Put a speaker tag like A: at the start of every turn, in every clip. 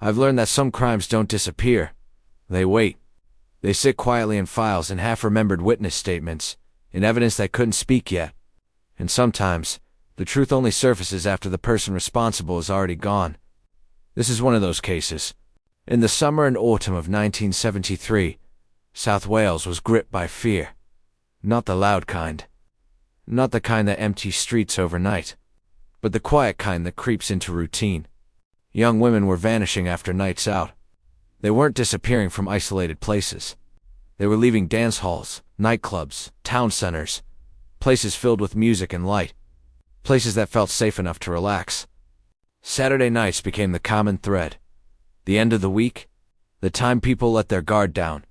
A: I've learned that some crimes don't disappear. They wait. They sit quietly in files and half-remembered witness statements, in evidence that couldn't speak yet. And sometimes, the truth only surfaces after the person responsible is already gone. This is one of those cases. In the summer and autumn of 1973, South Wales was gripped by fear. Not the loud kind. Not the kind that empties streets overnight. But the quiet kind that creeps into routine. Young women were vanishing after nights out. They weren't disappearing from isolated places. They were leaving dance halls, nightclubs, town centers, places filled with music and light, places that felt safe enough to relax. Saturday nights became the common thread. The end of the week, the time people let their guard down,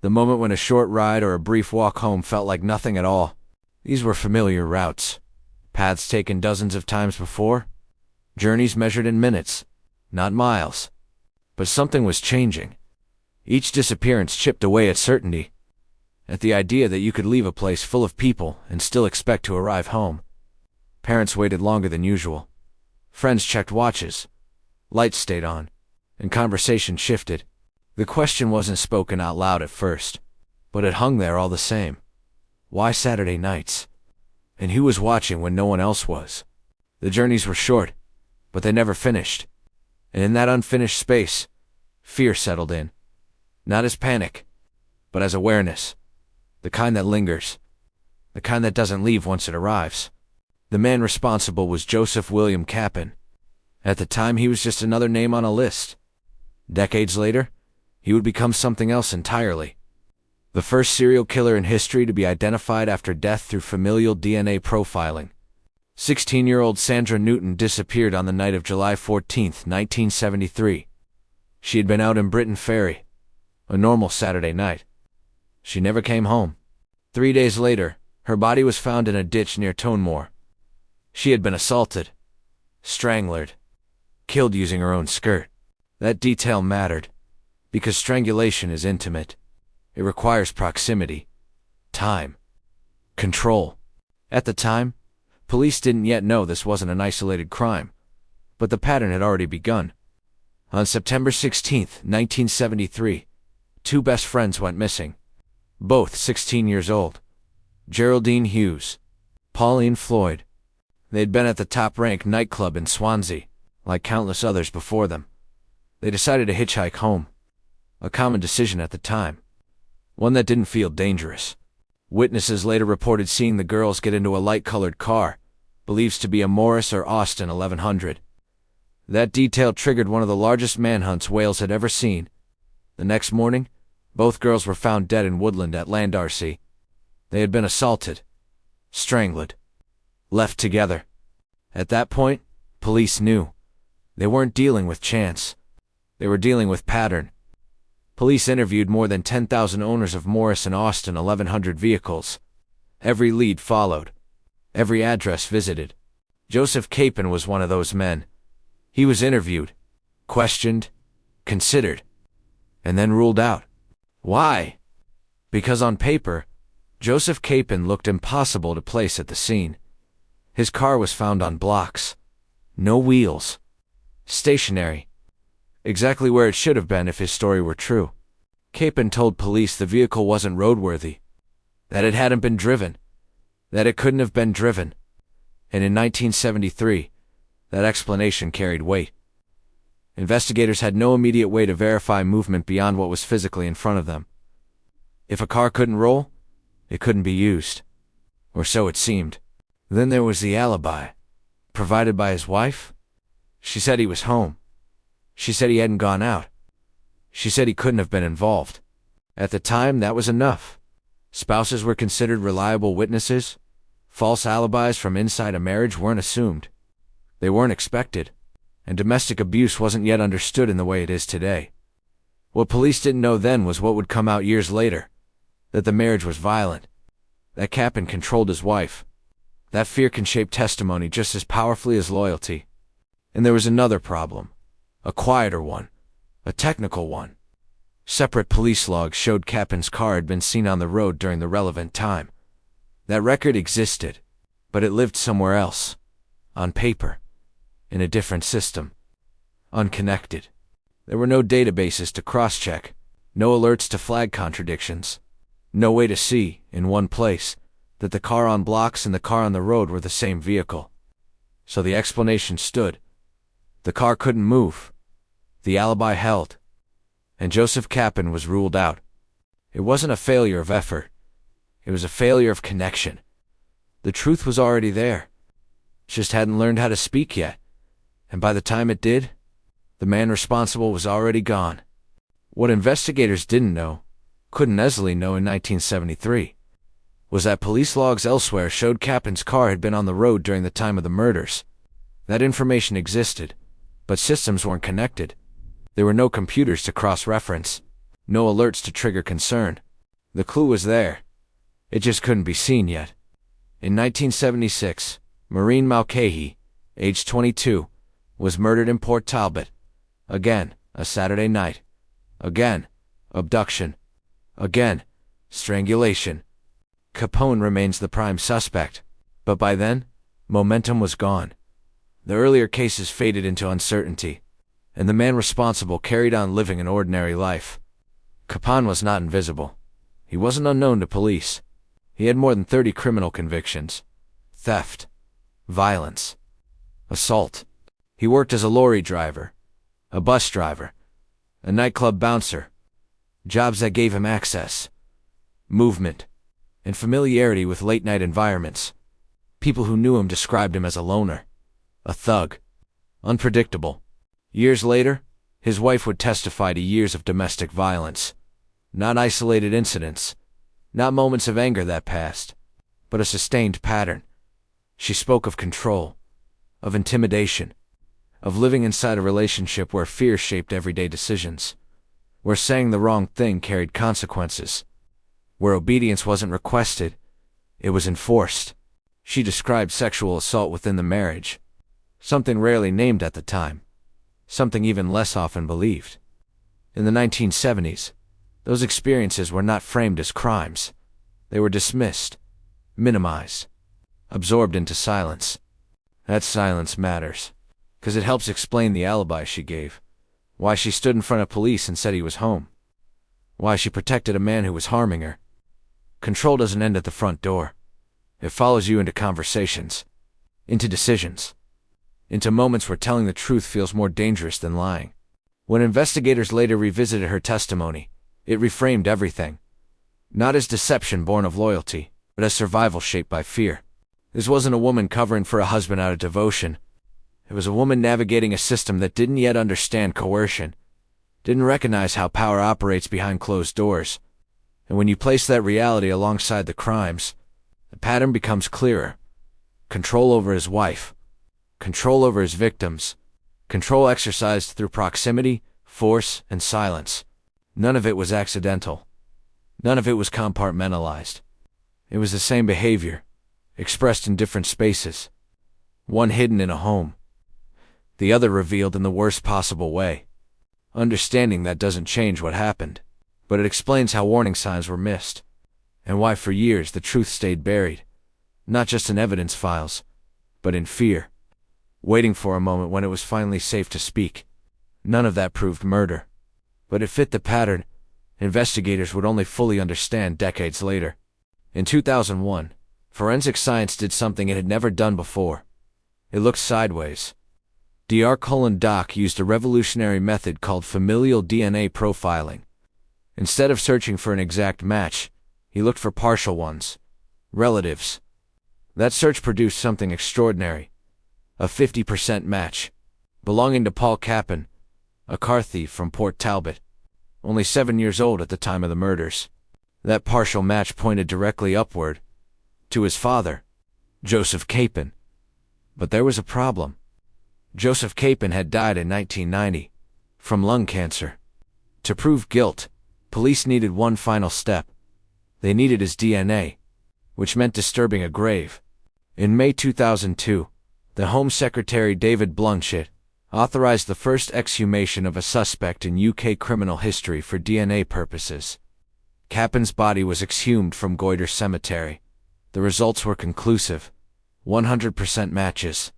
A: the moment when a short ride or a brief walk home felt like nothing at all. These were familiar routes, paths taken dozens of times before, journeys measured in minutes, not miles. But something was changing. Each disappearance chipped away at certainty, at the idea that you could leave a place full of people and still expect to arrive home. Parents waited longer than usual. Friends checked watches. Lights stayed on, and conversation shifted. The question wasn't spoken out loud at first, but it hung there all the same. Why Saturday nights? And who was watching when no one else was? The journeys were short, but they never finished. And in that unfinished space, fear settled in. Not as panic, but as awareness. The kind that lingers. The kind that doesn't leave once it arrives. The man responsible was Joseph William Kappen. At the time, he was just another name on a list. Decades later, he would become something else entirely. The first serial killer in history to be identified after death through familial DNA profiling. 16-year-old Sandra Newton disappeared on the night of July 14, 1973. She had been out in Britain Ferry, a normal Saturday night. She never came home. 3 days later, her body was found in a ditch near Tonemore. She had been assaulted, strangled, killed using her own skirt. That detail mattered, because strangulation is intimate. It requires proximity, time, control. At the time, police didn't yet know this wasn't an isolated crime, but the pattern had already begun. On September 16, 1973, two best friends went missing. Both 16 years old. Geraldine Hughes, Pauline Floyd. They'd been at the top-ranked nightclub in Swansea, like countless others before them. They decided to hitchhike home. A common decision at the time. One that didn't feel dangerous. Witnesses later reported seeing the girls get into a light-colored car, believed to be a Morris or Austin 1100. That detail triggered one of the largest manhunts Wales had ever seen. The next morning, both girls were found dead in woodland at Landarsea. They had been assaulted, strangled, left together. At that point, police knew. They weren't dealing with chance. They were dealing with pattern. Police interviewed more than 10,000 owners of Morris and Austin 1100 vehicles. Every lead followed. Every address visited. Joseph Kappen was one of those men. He was interviewed, questioned, considered, and then ruled out. Why? Because on paper, Joseph Kappen looked impossible to place at the scene. His car was found on blocks. No wheels. Stationary. Exactly where it should have been if his story were true. Kappen told police the vehicle wasn't roadworthy, that it hadn't been driven, that it couldn't have been driven. And in 1973, that explanation carried weight. Investigators had no immediate way to verify movement beyond what was physically in front of them. If a car couldn't roll, it couldn't be used. Or so it seemed. Then there was the alibi, provided by his wife. She said he was home. She said he hadn't gone out. She said he couldn't have been involved. At the time, that was enough. Spouses were considered reliable witnesses. False alibis from inside a marriage weren't assumed. They weren't expected. And domestic abuse wasn't yet understood in the way it is today. What police didn't know then was what would come out years later. That the marriage was violent. That Kappen controlled his wife. That fear can shape testimony just as powerfully as loyalty. And there was another problem. A quieter one. A technical one. Separate police logs showed Kappen's car had been seen on the road during the relevant time. That record existed, but it lived somewhere else. On paper. In a different system. Unconnected. There were no databases to cross-check, no alerts to flag contradictions, no way to see, in one place, that the car on blocks and the car on the road were the same vehicle. So the explanation stood. The car couldn't move. The alibi held. And Joseph Kappen was ruled out. It wasn't a failure of effort. It was a failure of connection. The truth was already there. It just hadn't learned how to speak yet. And by the time it did, the man responsible was already gone. What investigators didn't know, couldn't easily know in 1973, was that police logs elsewhere showed Kappen's car had been on the road during the time of the murders. That information existed, but systems weren't connected. There were no computers to cross-reference, no alerts to trigger concern. The clue was there. It just couldn't be seen yet. In 1976, Maureen Mulcahy, age 22, was murdered in Port Talbot. Again, a Saturday night. Again, abduction. Again, strangulation. Kappen remains the prime suspect, but by then, momentum was gone. The earlier cases faded into uncertainty, and the man responsible carried on living an ordinary life. Kappen was not invisible. He wasn't unknown to police. He had more than 30 criminal convictions. Theft, violence, assault. He worked as a lorry driver, a bus driver, a nightclub bouncer, jobs that gave him access, movement, and familiarity with late-night environments. People who knew him described him as a loner, a thug, unpredictable. Years later, his wife would testify to years of domestic violence. Not isolated incidents, not moments of anger that passed, but a sustained pattern. She spoke of control, of intimidation, of living inside a relationship where fear shaped everyday decisions, where saying the wrong thing carried consequences, where obedience wasn't requested, it was enforced. She described sexual assault within the marriage, something rarely named at the time, something even less often believed. In the 1970s, those experiences were not framed as crimes. They were dismissed, minimized, absorbed into silence. That silence matters, because it helps explain the alibi she gave, why she stood in front of police and said he was home, why she protected a man who was harming her. Control doesn't end at the front door. It follows you into conversations, into decisions, into moments where telling the truth feels more dangerous than lying. When investigators later revisited her testimony, it reframed everything. Not as deception born of loyalty, but as survival shaped by fear. This wasn't a woman covering for a husband out of devotion. It was a woman navigating a system that didn't yet understand coercion, didn't recognize how power operates behind closed doors. And when you place that reality alongside the crimes, the pattern becomes clearer. Control over his wife, control over his victims, control exercised through proximity, force, and silence. None of it was accidental. None of it was compartmentalized. It was the same behavior, expressed in different spaces. One hidden in a home, the other revealed in the worst possible way. Understanding that doesn't change what happened, but it explains how warning signs were missed, and why for years the truth stayed buried, not just in evidence files, but in fear, waiting for a moment when it was finally safe to speak. None of that proved murder, but it fit the pattern investigators would only fully understand decades later. In 2001, forensic science did something it had never done before. It looked sideways. Dr. used a revolutionary method called familial DNA profiling. Instead of searching for an exact match, he looked for partial ones, relatives. That search produced something extraordinary. A 50% match, belonging to Paul Kappen, a car thief from Port Talbot, only 7 years old at the time of the murders. That partial match pointed directly upward, to his father, Joseph Kappen. But there was a problem. Joseph Kappen had died in 1990, from lung cancer. To prove guilt, police needed one final step. They needed his DNA, which meant disturbing a grave. In May 2002, the Home Secretary David Blunkett authorized the first exhumation of a suspect in UK criminal history for DNA purposes. Kappen's body was exhumed from Goyder Cemetery. The results were conclusive. 100% matches.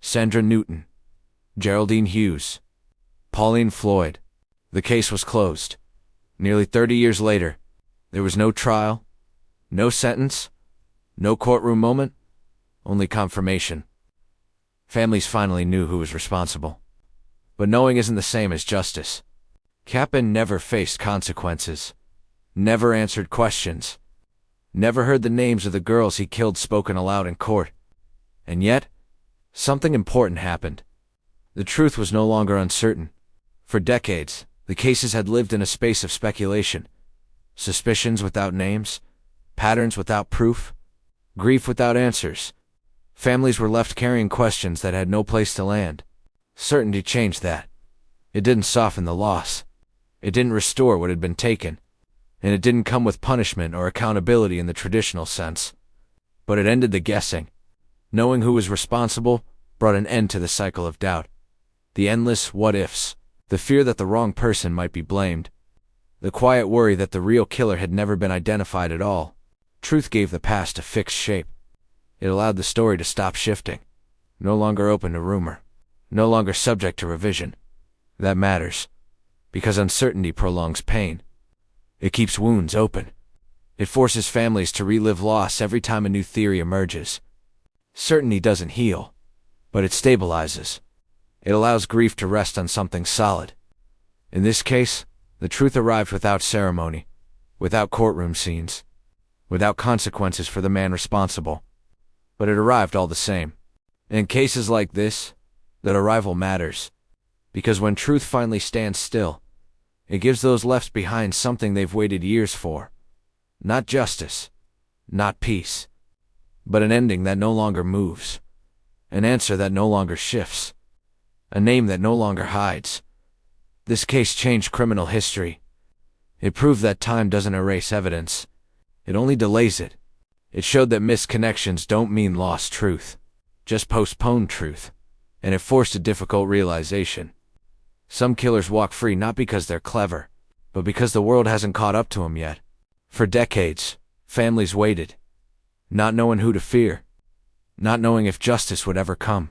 A: Sandra Newton, Geraldine Hughes, Pauline Floyd, The case was closed. Nearly 30 years later, there was no trial, no sentence, no courtroom moment, only confirmation. Families finally knew who was responsible. But knowing isn't the same as justice. Kappen never faced consequences, never answered questions, never heard the names of the girls he killed spoken aloud in court. And yet, something important happened. The truth was no longer uncertain. For decades, the cases had lived in a space of speculation. Suspicions without names, patterns without proof, grief without answers. Families were left carrying questions that had no place to land. Certainty changed that. It didn't soften the loss. It didn't restore what had been taken. And it didn't come with punishment or accountability in the traditional sense. But it ended the guessing. Knowing who was responsible brought an end to the cycle of doubt. The endless what-ifs. The fear that the wrong person might be blamed. The quiet worry that the real killer had never been identified at all. Truth gave the past a fixed shape. It allowed the story to stop shifting. No longer open to rumor. No longer subject to revision. That matters. Because uncertainty prolongs pain. It keeps wounds open. It forces families to relive loss every time a new theory emerges. Certainty doesn't heal, but it stabilizes. It allows grief to rest on something solid. In this case, the truth arrived without ceremony, without courtroom scenes, without consequences for the man responsible. But it arrived all the same. In cases like this, that arrival matters. Because when truth finally stands still, it gives those left behind something they've waited years for. Not justice, not peace, but an ending that no longer moves, an answer that no longer shifts, a name that no longer hides. This case changed criminal history. It proved that time doesn't erase evidence. It only delays it. It showed that missed connections don't mean lost truth, just postponed truth. And it forced a difficult realization. Some killers walk free not because they're clever, but because the world hasn't caught up to them yet. For decades, families waited, not knowing who to fear, not knowing if justice would ever come.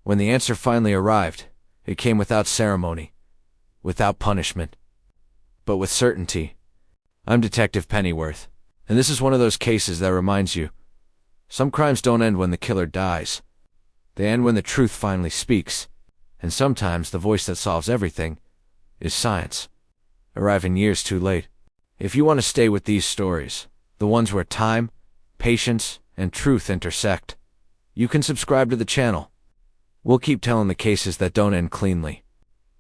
A: When the answer finally arrived, it came without ceremony, without punishment, but with certainty. I'm Detective Pennyworth, and this is one of those cases that reminds you, some crimes don't end when the killer dies. They end when the truth finally speaks, and sometimes the voice that solves everything is science, arriving years too late. If you want to stay with these stories, the ones where time, patience, and truth intersect, you can subscribe to the channel. We'll keep telling the cases that don't end cleanly,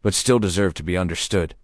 A: but still deserve to be understood.